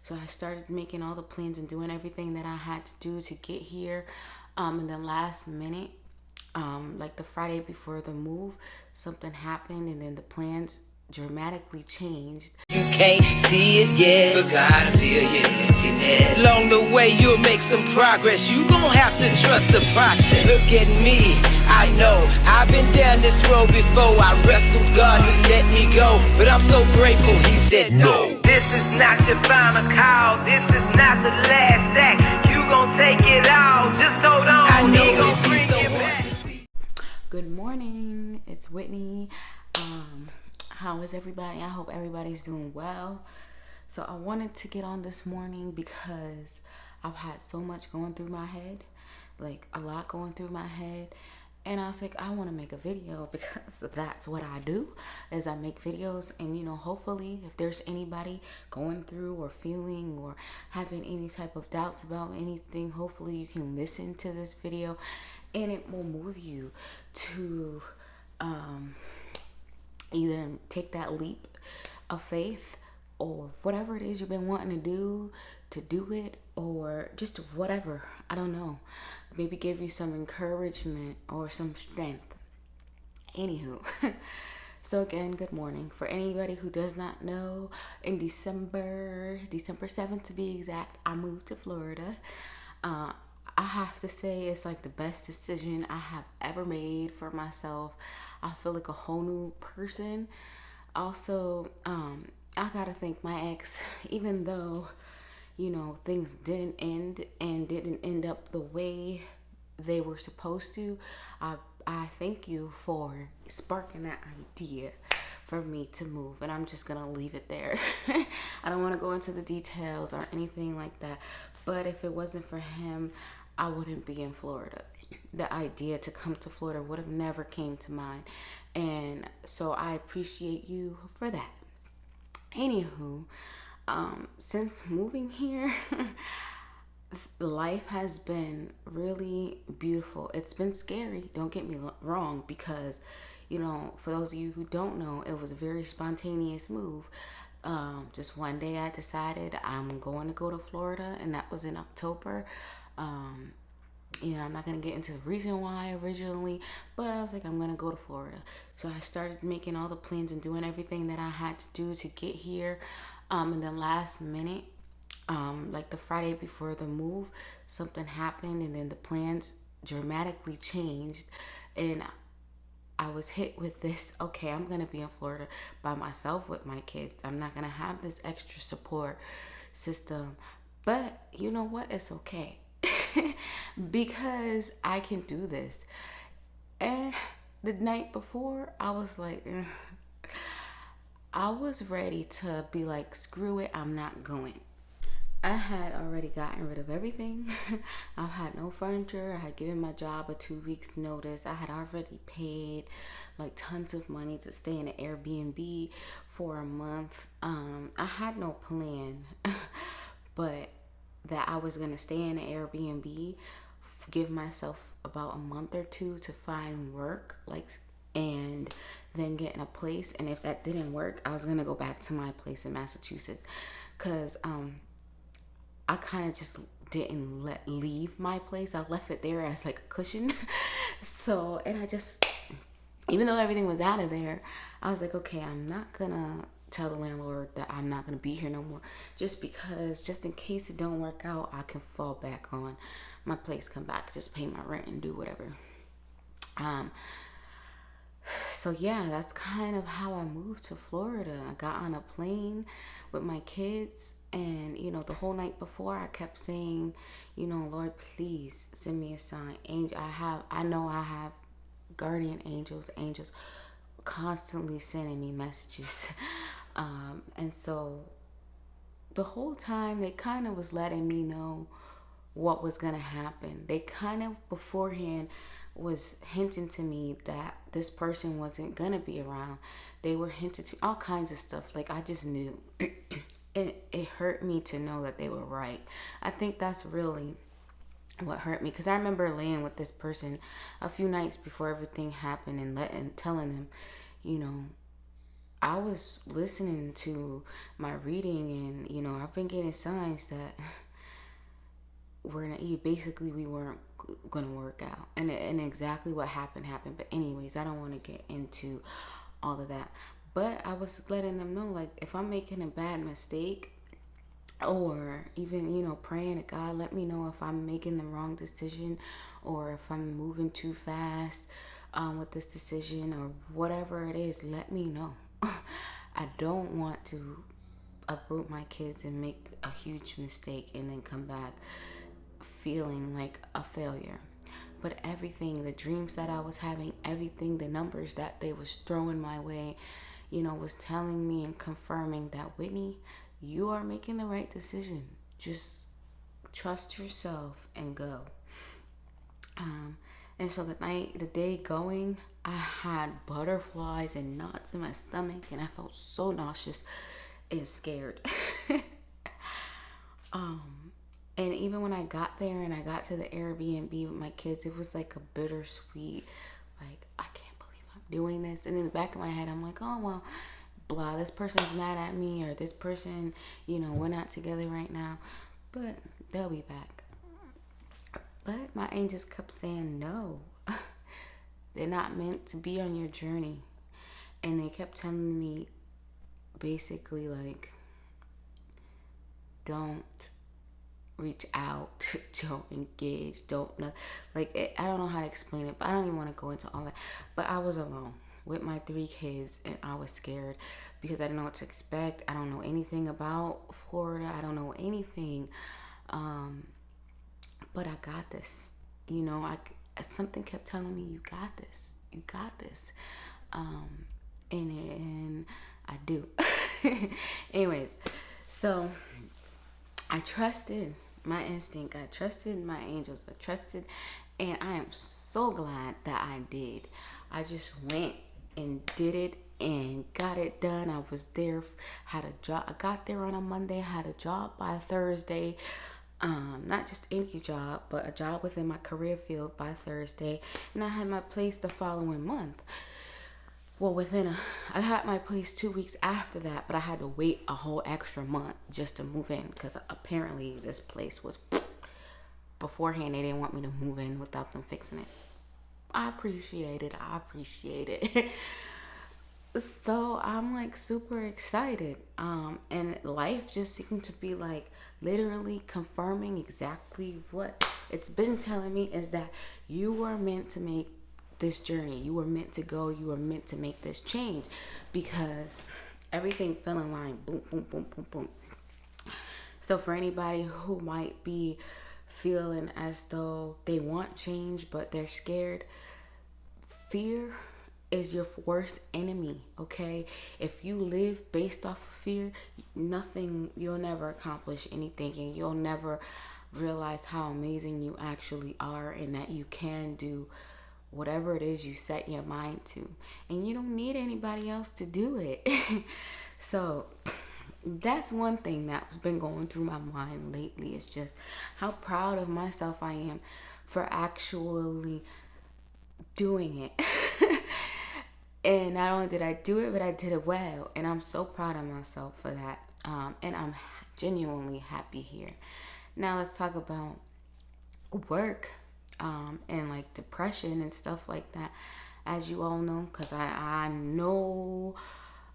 So I started making all the plans and doing everything that I had to do to get here. And then last minute, like the Friday before the move, something happened and then the plans dramatically changed. You can't see it yet, but gotta feel your emptiness. Along the way, you'll make some progress. You gon' have to trust the process. Look at me, I know I've been down this road before. I wrestled God to let me go, but I'm so grateful He said no. This is not your final call. This is not the last act. You gon' take it all. Just hold on. I know He gon' bring you back. Good morning, it's Whitney. How is everybody? I hope everybody's doing well. So I wanted to get on this morning because I've had so much going through my head, like a lot going through my head. And I was like, I want to make a video because that's what I do, is I make videos. And, hopefully if there's anybody going through or feeling or having any type of doubts about anything, hopefully you can listen to this video and it will move you to either take that leap of faith or whatever it is you've been wanting to do it, or just whatever. I don't know. Maybe give you some encouragement or some strength. Anywho. So again, good morning. For anybody who does not know, in December 7th to be exact, I moved to Florida. I have to say it's like the best decision I have ever made for myself. I feel like a whole new person. Also, I gotta thank my ex, even though, things didn't end and didn't end up the way they were supposed to. I thank you for sparking that idea for me to move, and I'm just gonna leave it there. I don't want to go into the details or anything like that, but if it wasn't for him, I wouldn't be in Florida. The idea to come to Florida would have never came to mind, and so I appreciate you for that. Anywho, since moving here, life has been really beautiful. It's been scary, don't get me wrong, because, for those of you who don't know, it was a very spontaneous move. Just one day I decided I'm going to go to Florida, and that was in October. I'm not going to get into the reason why originally, but I was like, I'm going to go to Florida. So I started making all the plans and doing everything that I had to do to get here. And then last minute, like the Friday before the move, something happened and then the plans dramatically changed. And I was hit with this, okay, I'm going to be in Florida by myself with my kids. I'm not going to have this extra support system. But you know what? It's okay. Because I can do this. And the night before, I was like, I was ready to be like, screw it, I'm not going. I had already gotten rid of everything. I had no furniture. I had given my job a 2 weeks notice. I had already paid like tons of money to stay in an Airbnb for a month. I had no plan, but that I was going to stay in an Airbnb, give myself about a month or two to find work, and then get in a place. And if that didn't work, I was going to go back to my place in Massachusetts, because I kind of just didn't leave my place. I left it there as like a cushion. So, and I just, even though everything was out of there, I was like, okay, I'm not gonna tell the landlord that I'm not gonna be here no more, just in case it don't work out, I can fall back on my place, come back, just pay my rent and do whatever. So yeah, that's kind of how I moved to Florida. I got on a plane with my kids, and the whole night before I kept saying, Lord, please send me a sign. Angel, I know I have guardian angels constantly sending me messages. And so the whole time they kind of was letting me know what was going to happen. They kind of beforehand was hinting to me that this person wasn't going to be around. They were hinting to all kinds of stuff. Like, I just knew. It hurt me to know that they were right. I think that's really what hurt me, because I remember laying with this person a few nights before everything happened and telling them, I was listening to my reading, and I've been getting signs that we weren't gonna work out, and exactly what happened. But anyways, I don't want to get into all of that. But I was letting them know, like, if I'm making a bad mistake, or even praying to God, let me know if I'm making the wrong decision, or if I'm moving too fast with this decision, or whatever it is. Let me know. I don't want to uproot my kids and make a huge mistake and then come back feeling like a failure. But everything, the dreams that I was having, everything, the numbers that they was throwing my way, was telling me and confirming that, Whitney, you are making the right decision. Just trust yourself and go. And so the day going, I had butterflies and knots in my stomach, and I felt so nauseous and scared. And even when I got there and I got to the Airbnb with my kids, it was like a bittersweet, like, I can't believe I'm doing this. And in the back of my head, I'm like, oh, well, blah, this person's mad at me, or this person, we're not together right now. But they'll be back. But my angels kept saying, no, they're not meant to be on your journey. And they kept telling me, basically, like, don't reach out, don't engage, don't know. Like, I don't know how to explain it, but I don't even want to go into all that. But I was alone with my 3 kids, and I was scared because I didn't know what to expect. I don't know anything about Florida. I don't know anything. But I got this. Something kept telling me, you got this. You got this. And I do. Anyways, so I trusted my instinct. I trusted my angels. I trusted, and I am so glad that I did. I just went and did it and got it done. I was there, had a job. I got there on a Monday, had a job by Thursday. Not just any job, but a job within my career field by Thursday. And I had my place the following month. Well, I had my place 2 weeks after that, but I had to wait a whole extra month just to move in, because apparently this place was, beforehand, they didn't want me to move in without them fixing it. I appreciate it. So I'm like super excited. And life just seemed to be like literally confirming exactly what it's been telling me, is that you were meant to make this journey. You were meant to go. You were meant to make this change, because everything fell in line. Boom, boom, boom, boom, boom. So for anybody who might be feeling as though they want change but they're scared, fear is your worst enemy, okay? If you live based off of fear, you'll never accomplish anything, and you'll never realize how amazing you actually are, and that you can do whatever it is you set your mind to, and you don't need anybody else to do it. So that's one thing that's been going through my mind lately, is just how proud of myself I am for actually doing it. And not only did I do it, but I did it well, and I'm so proud of myself for that. And I'm genuinely happy here. Now let's talk about work, and like depression and stuff like that. As you all know, because I'm no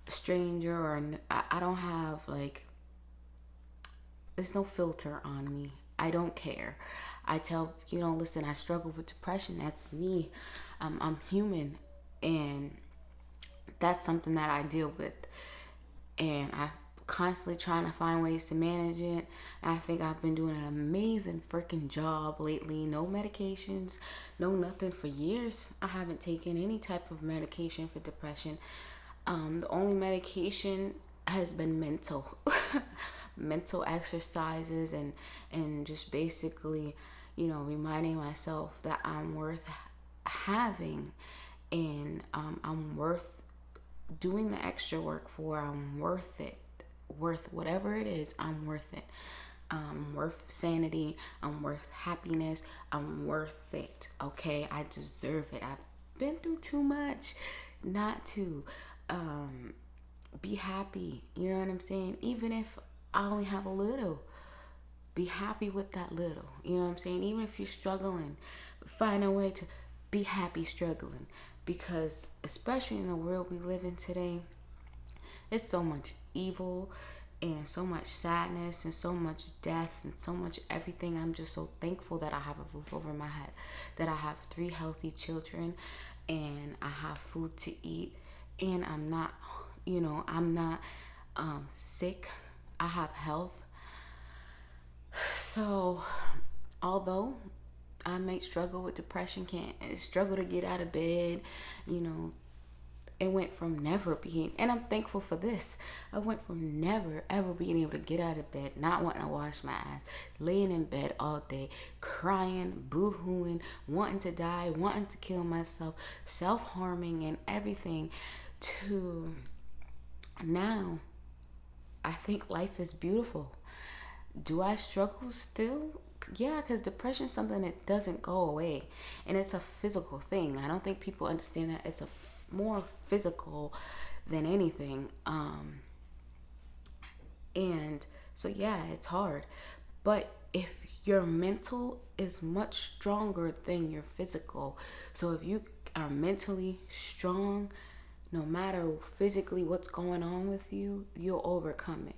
stranger, or I don't have, like, there's no filter on me. I don't care. I tell, listen, I struggle with depression. That's me. I'm human, and that's something that I deal with. And I'm constantly trying to find ways to manage it. I think I've been doing an amazing freaking job lately. No medications, no nothing for years. I haven't taken any type of medication for depression. The only medication has been mental exercises, and just basically, reminding myself that I'm worth having, and I'm worth doing the extra work for. I'm worth it. Worth whatever it is, I'm worth it. I'm worth sanity. I'm worth happiness. I'm worth it. Okay, I deserve it. I've been through too much not to. be happy. You know what I'm saying? Even if I only have a little, be happy with that little. You know what I'm saying? Even if you're struggling, find a way to be happy struggling. Because, especially in the world we live in today, it's so much evil and so much sadness and so much death and so much everything. I'm just so thankful that I have a roof over my head, that I have 3 healthy children, and I have food to eat, and I'm not, I'm not sick. I have health. So, although I might struggle with depression, can't struggle to get out of bed, you know, it went from never being, and I'm thankful for this. I went from never ever being able to get out of bed, not wanting to wash my ass, laying in bed all day, crying, boo-hooing, wanting to die, wanting to kill myself, self-harming and everything, to now I think life is beautiful. Do I struggle still? Yeah, because depression is something that doesn't go away, and it's a physical thing. I don't think people understand that it's a more physical than anything. And so, yeah, it's hard. But if your mental is much stronger than your physical, so if you are mentally strong, no matter physically what's going on with you, you'll overcome it.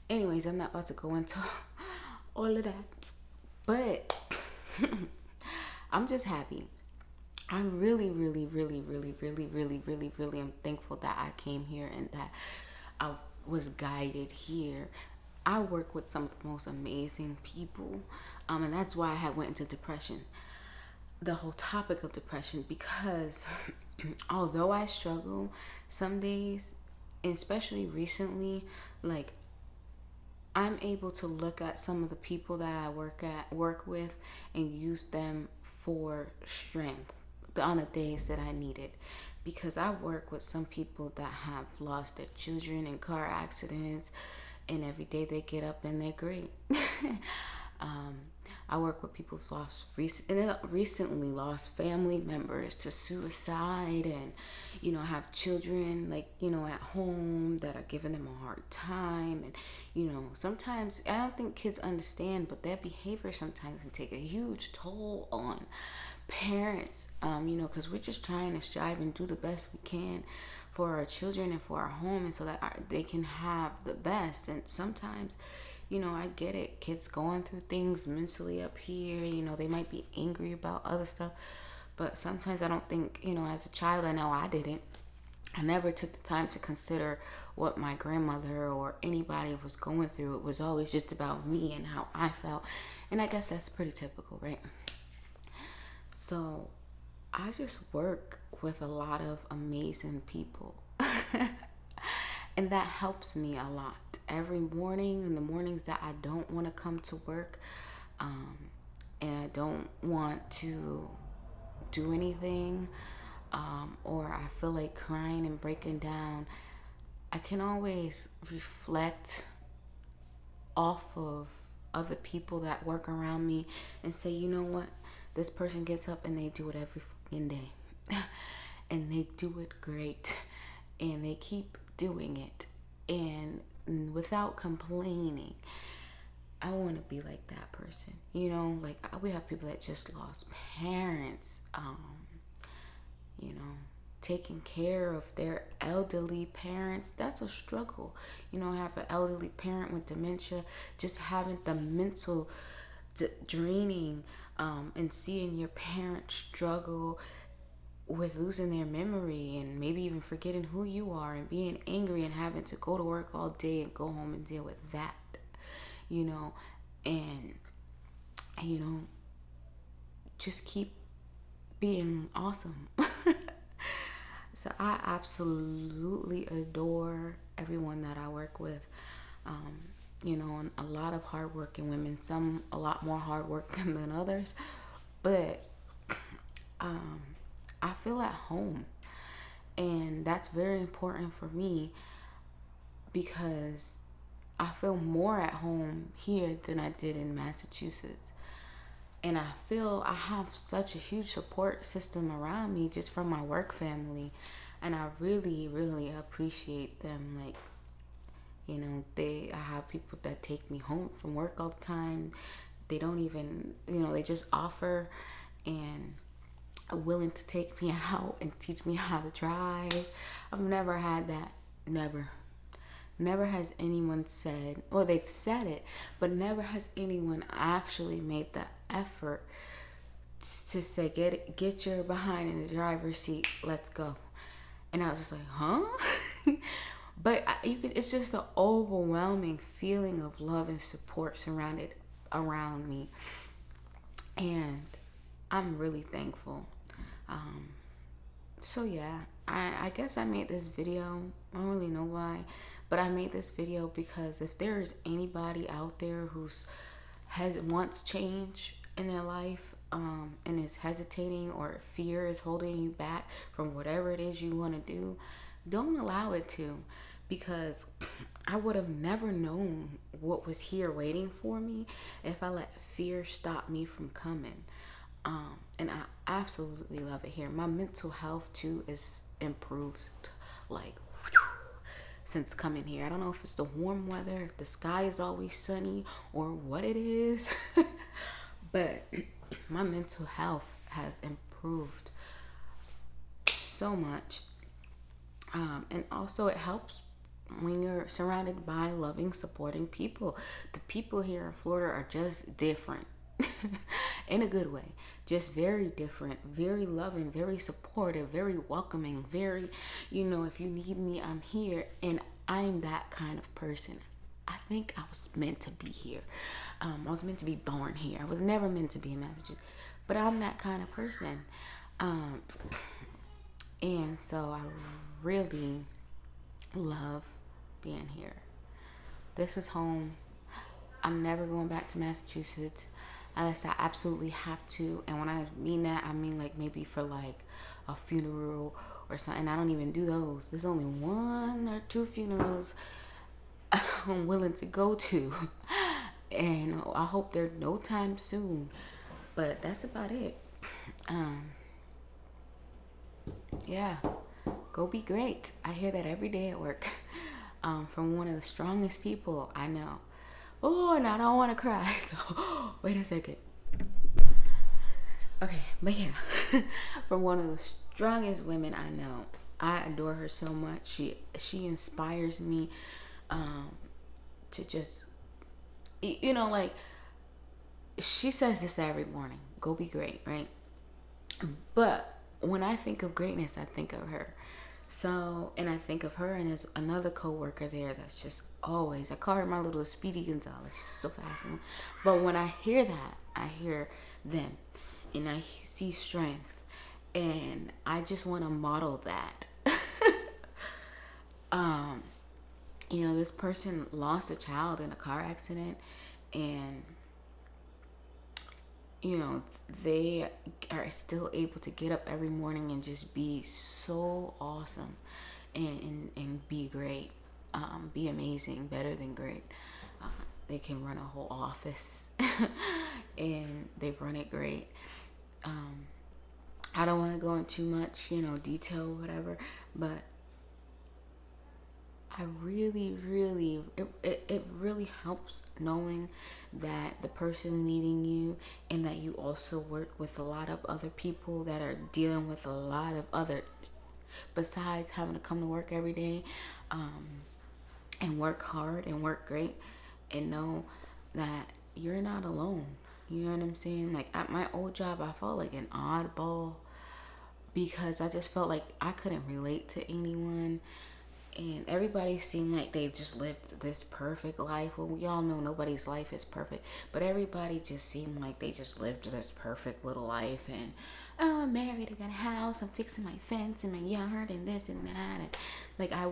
Anyways, I'm not about to go into all of that, but I'm just happy. I'm really, really, really, really, really, really, really, really am thankful that I came here and that I was guided here. I work with some of the most amazing people, and that's why I had went into depression. The whole topic of depression, because although I struggle some days, especially recently, like, I'm able to look at some of the people that I work with and use them for strength on the days that I need it. Because I work with some people that have lost their children in car accidents, and every day they get up and they're great. um, I work with people who've recently lost family members to suicide, and have children at home that are giving them a hard time. And sometimes I don't think kids understand, but their behavior sometimes can take a huge toll on parents, because we're just trying to strive and do the best we can for our children and for our home, and so that they can have the best. And sometimes, I get it. Kids going through things mentally up here, they might be angry about other stuff. But sometimes I don't think, as a child, I know I didn't. I never took the time to consider what my grandmother or anybody was going through. It was always just about me and how I felt. And I guess that's pretty typical, right? So I just work with a lot of amazing people. And that helps me a lot. Every morning, in the mornings that I don't want to come to work, and I don't want to do anything, or I feel like crying and breaking down, I can always reflect off of other people that work around me and say, you know what? This person gets up and they do it every fucking day. And they do it great. And they keep doing it. And without complaining. I want to be like that person. Like, we have people that just lost parents. Taking care of their elderly parents. That's a struggle. Have an elderly parent with dementia, just having the mental draining, and seeing your parent struggle with losing their memory and maybe even forgetting who you are and being angry and having to go to work all day and go home and deal with that, and just keep being awesome. So I absolutely adore everyone that I work with. And a lot of hardworking women, some a lot more hardworking than others, but I feel at home. And that's very important for me, because I feel more at home here than I did in Massachusetts. And I feel I have such a huge support system around me just from my work family. And I really, really appreciate them. Like, I have people that take me home from work all the time. They don't even, they just offer and are willing to take me out and teach me how to drive. I've never had that. Never. Never has anyone said, or they've said it, but never has anyone actually made the effort to say, get your behind in the driver's seat, let's go. And I was just like, huh? But it's just an overwhelming feeling of love and support surrounded around me. And I'm really thankful. So yeah, I guess I made this video. I don't really know why, but I made this video because if there is anybody out there wants change in their life, and is hesitating, or fear is holding you back from whatever it is you want to do, don't allow it to, because I would have never known what was here waiting for me if I let fear stop me from coming. And I absolutely love it here. My mental health too is improved, like, since coming here. I don't know if it's the warm weather, if the sky is always sunny, or what it is. But my mental health has improved so much. And also it helps when you're surrounded by loving, supporting people. The people here in Florida are just different. In a good way. Just very different, very loving, very supportive, very welcoming, very, if you need me, I'm here. And I'm that kind of person. I think I was meant to be here. I was meant to be born here. I was never meant to be in Massachusetts. But I'm that kind of person. And so I really love being here. This is home. I'm never going back to Massachusetts unless I absolutely have to. And when I mean that, I mean like maybe for like a funeral or something. And I don't even do those. There's only 1 or 2 funerals I'm willing to go to. And I hope they're no time soon. But that's about it. Yeah. Go be great. I hear that every day at work. From one of the strongest people I know. Oh, and I don't want to cry. So, wait a second. Okay, but yeah. From one of the strongest women I know. I adore her so much. She inspires me to just, like, she says this every morning. Go be great, right? But when I think of greatness, I think of her. So, and I think of her, and there's another coworker there that's just always, I call her my little Speedy Gonzalez. She's so fascinating. But when I hear that, I hear them, and I see strength, and I just want to model that. This person lost a child in a car accident, and they are still able to get up every morning and just be so awesome and be great, be amazing, better than great. They can run a whole office and they run it great. I don't want to go into too much, detail, whatever, but I really, really, it really helps knowing that the person leading you, and that you also work with a lot of other people that are dealing with a lot of other, besides having to come to work every day, and work hard and work great, and know that you're not alone. You know what I'm saying? Like at my old job, I felt like an oddball because I just felt like I couldn't relate to anyone. And everybody seemed like they just lived this perfect life. Well, we all know nobody's life is perfect, but everybody just seemed like they just lived this perfect little life. And oh, I'm married, I got a house, I'm fixing my fence and my yard and this and that. And like I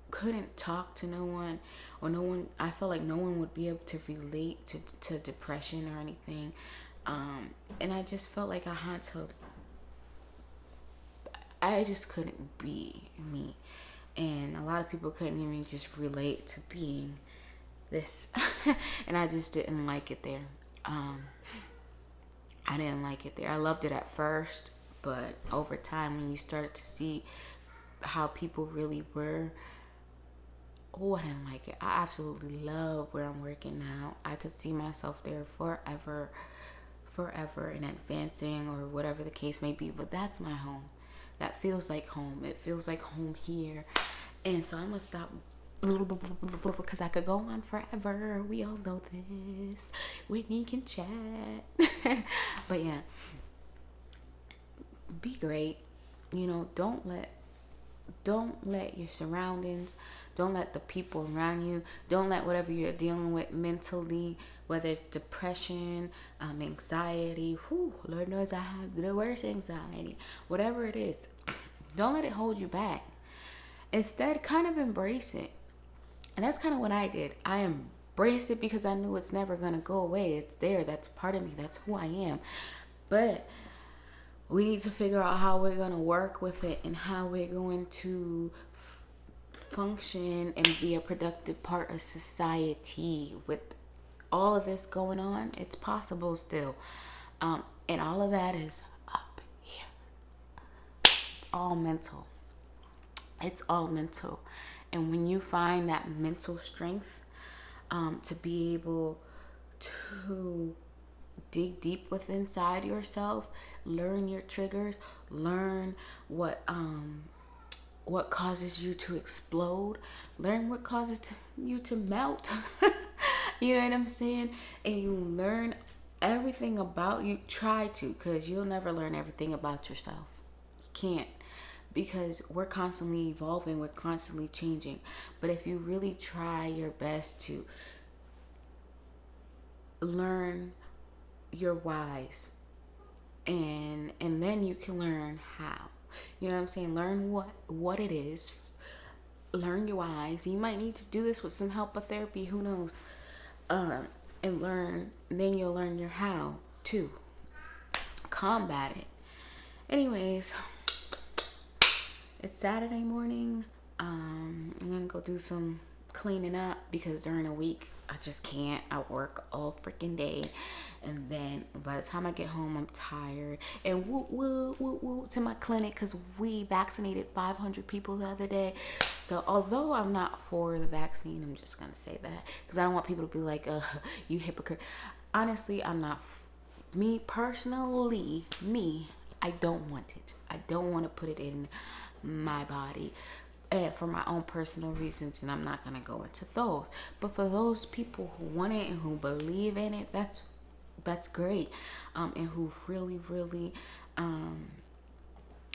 couldn't talk to no one, or no one. I felt like no one would be able to relate to depression or anything. And I just felt like I just couldn't be me. And a lot of people couldn't even just relate to being this. And I just didn't like it there. I didn't like it there. I loved it at first, but over time, when you started to see how people really were. Oh, I didn't like it. I absolutely love where I'm working now. I could see myself there forever and advancing or whatever the case may be. But that's my home. That feels like home. It feels like home here. And so I'm going to stop because I could go on forever. We all know this. Whitney can chat. But yeah, be great. You know, don't let your surroundings, don't let the people around you, don't let whatever you're dealing with mentally, whether it's depression, anxiety, Lord knows I have the worst anxiety, whatever it is, don't let it hold you back. Instead, kind of embrace it. And that's kind of what I did. I embraced it because I knew it's never going to go away. It's there. That's part of me. That's who I am. But we need to figure out how we're going to work with it and how we're going to function and be a productive part of society. With all of this going on, it's possible still. And all of that is up here. It's all mental. It's all mental. And when you find that mental strength to be able to dig deep within inside yourself, learn your triggers, learn what causes you to explode, learn what causes you to melt. You know what I'm saying? And you learn everything about you. Try to, because you'll never learn everything about yourself. You can't, because we're constantly evolving, we're constantly changing. But if you really try your best to learn your whys, and then you can learn how. You know what I'm saying? Learn what it is. Learn your whys. You might need to do this with some help or therapy, who knows? And learn, then you'll learn your how to combat it. Anyways, it's Saturday morning. I'm gonna go do some cleaning up because during the week I just can't. I work all freaking day, and then by the time I get home I'm tired. And woo to my clinic, because we vaccinated 500 people the other day. So although I'm not for the vaccine, I'm just gonna say that because I don't want people to be like, you hypocrite. Honestly, I'm not. Me personally, I don't want it. I don't want to put it in my body. For my own personal reasons, and I'm not going to go into those. But for those people who want it and who believe in it, that's great. And who really, I'm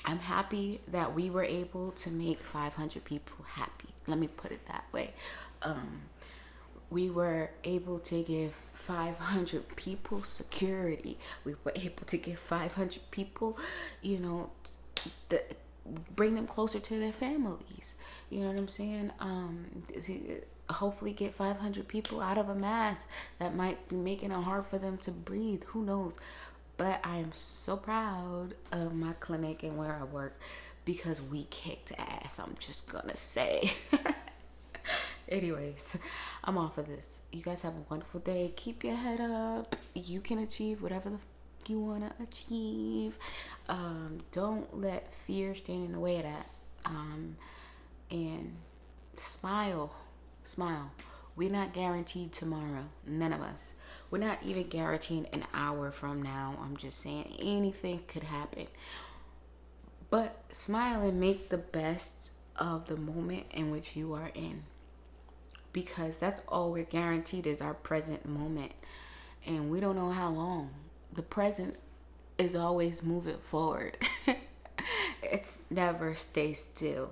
happy that we were able to make 500 people happy. Let me put it that way. We were able to give 500 people security. We were able to give 500 people, bring them closer to their families. You know what I'm saying? Hopefully get 500 people out of a mass that might be making it hard for them to breathe. Who knows? But I am so proud of my clinic and where I work because we kicked ass. I'm just gonna say. Anyways, I'm off of this. You guys have a wonderful day. Keep your head up. You can achieve whatever the you want to achieve. Don't let fear stand in the way of that. And smile. We're not guaranteed tomorrow. None of us. We're not even guaranteed an hour from now. I'm just saying anything could happen. But smile and make the best of the moment in which you are in, because that's all we're guaranteed is our present moment, and we don't know how long. The present is always moving forward. It's never stay still.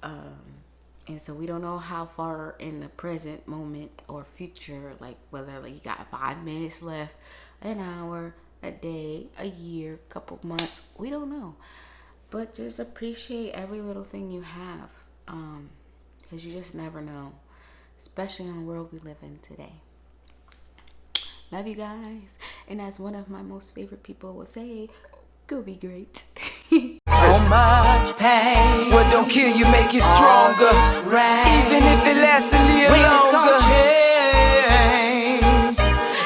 And so we don't know how far in the present moment or future, like whether you got 5 minutes left, an hour, a day, a year, couple months. We don't know. But just appreciate every little thing you have. Because you just never know. Especially in the world we live in today. Love you guys. And as one of my most favorite people will say, go be great. So much pain. What don't kill you make you stronger. Even if it lasts a little longer.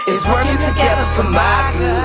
It's working together for my good.